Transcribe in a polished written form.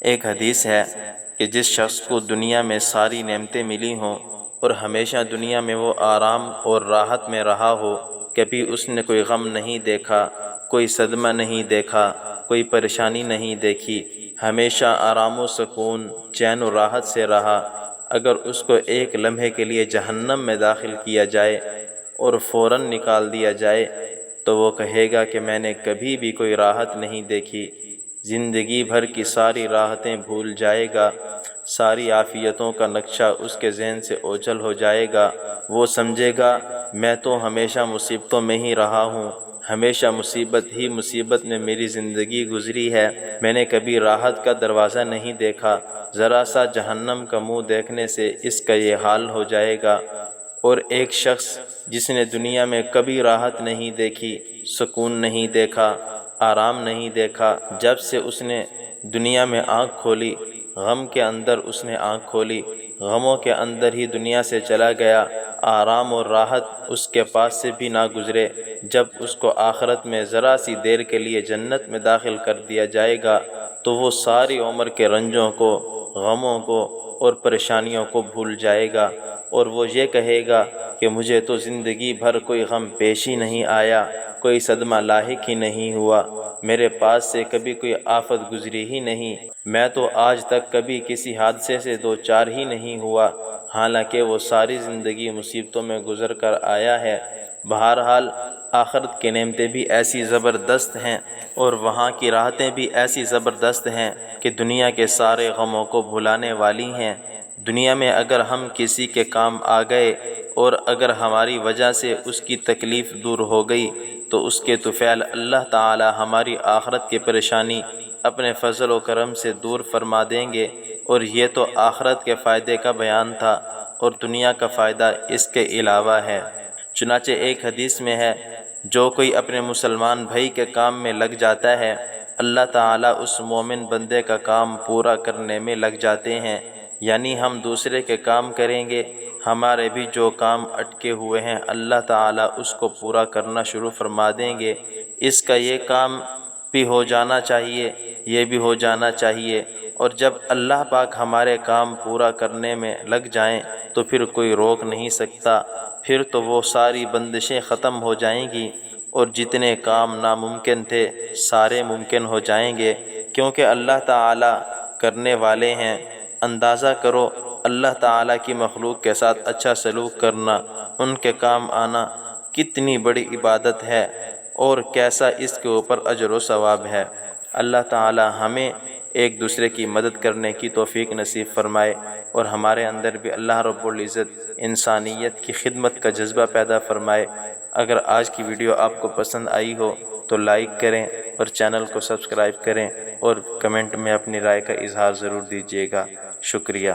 ایک حدیث ہے کہ جس شخص کو دنیا میں ساری نعمتیں ملی ہوں اور ہمیشہ دنیا میں وہ آرام اور راحت میں رہا ہو، کبھی اس نے کوئی غم نہیں دیکھا، کوئی صدمہ نہیں دیکھا، کوئی پریشانی نہیں دیکھی، ہمیشہ آرام و سکون، چین و راحت سے رہا، اگر اس کو ایک لمحے کے لیے جہنم میں داخل کیا جائے اور فوراً نکال دیا جائے تو وہ کہے گا کہ میں نے کبھی بھی کوئی راحت نہیں دیکھی، زندگی بھر کی ساری راحتیں بھول جائے گا، ساری عافیتوں کا نقشہ اس کے ذہن سے اوجھل ہو جائے گا، وہ سمجھے گا میں تو ہمیشہ مصیبتوں میں ہی رہا ہوں، ہمیشہ مصیبت ہی مصیبت میں میری زندگی گزری ہے، میں نے کبھی راحت کا دروازہ نہیں دیکھا، ذرا سا جہنم کا منہ دیکھنے سے اس کا یہ حال ہو جائے گا۔ اور ایک شخص جس نے دنیا میں کبھی راحت نہیں دیکھی، سکون نہیں دیکھا، آرام نہیں دیکھا، جب سے اس نے دنیا میں آنکھ کھولی، غم کے اندر اس نے آنکھ کھولی، غموں کے اندر ہی دنیا سے چلا گیا، آرام اور راحت اس کے پاس سے بھی نہ گزرے، جب اس کو آخرت میں ذرا سی دیر کے لیے جنت میں داخل کر دیا جائے گا تو وہ ساری عمر کے رنجوں کو، غموں کو اور پریشانیوں کو بھول جائے گا، اور وہ یہ کہے گا کہ مجھے تو زندگی بھر کوئی غم پیش ہی نہیں آیا، کوئی صدمہ لاحق ہی نہیں ہوا، میرے پاس سے کبھی کوئی آفت گزری ہی نہیں، میں تو آج تک کبھی کسی حادثے سے دوچار ہی نہیں ہوا، حالانکہ وہ ساری زندگی مصیبتوں میں گزر کر آیا ہے۔ بہرحال آخرت کی نعمتیں بھی ایسی زبردست ہیں اور وہاں کی راحتیں بھی ایسی زبردست ہیں کہ دنیا کے سارے غموں کو بھلانے والی ہیں۔ دنیا میں اگر ہم کسی کے کام آ گئے اور اگر ہماری وجہ سے اس کی تکلیف دور ہو گئی تو اس کے طفیل اللہ تعالی ہماری آخرت کی پریشانی اپنے فضل و کرم سے دور فرما دیں گے، اور یہ تو آخرت کے فائدے کا بیان تھا، اور دنیا کا فائدہ اس کے علاوہ ہے۔ چنانچہ ایک حدیث میں ہے جو کوئی اپنے مسلمان بھائی کے کام میں لگ جاتا ہے، اللہ تعالیٰ اس مومن بندے کا کام پورا کرنے میں لگ جاتے ہیں، یعنی ہم دوسرے کے کام کریں گے، ہمارے بھی جو کام اٹکے ہوئے ہیں اللہ تعالیٰ اس کو پورا کرنا شروع فرما دیں گے، اس کا یہ کام بھی ہو جانا چاہیے، یہ بھی ہو جانا چاہیے، اور جب اللہ پاک ہمارے کام پورا کرنے میں لگ جائیں تو پھر کوئی روک نہیں سکتا، پھر تو وہ ساری بندشیں ختم ہو جائیں گی اور جتنے کام ناممکن تھے سارے ممکن ہو جائیں گے، کیونکہ اللہ تعالیٰ کرنے والے ہیں۔ اندازہ کرو اللہ تعالیٰ کی مخلوق کے ساتھ اچھا سلوک کرنا، ان کے کام آنا کتنی بڑی عبادت ہے اور کیسا اس کے اوپر اجر و ثواب ہے۔ اللہ تعالیٰ ہمیں ایک دوسرے کی مدد کرنے کی توفیق نصیب فرمائے، اور ہمارے اندر بھی اللہ رب العزت انسانیت کی خدمت کا جذبہ پیدا فرمائے۔ اگر آج کی ویڈیو آپ کو پسند آئی ہو تو لائک کریں اور چینل کو سبسکرائب کریں، اور کمنٹ میں اپنی رائے کا اظہار ضرور دیجیے گا۔ شکریہ۔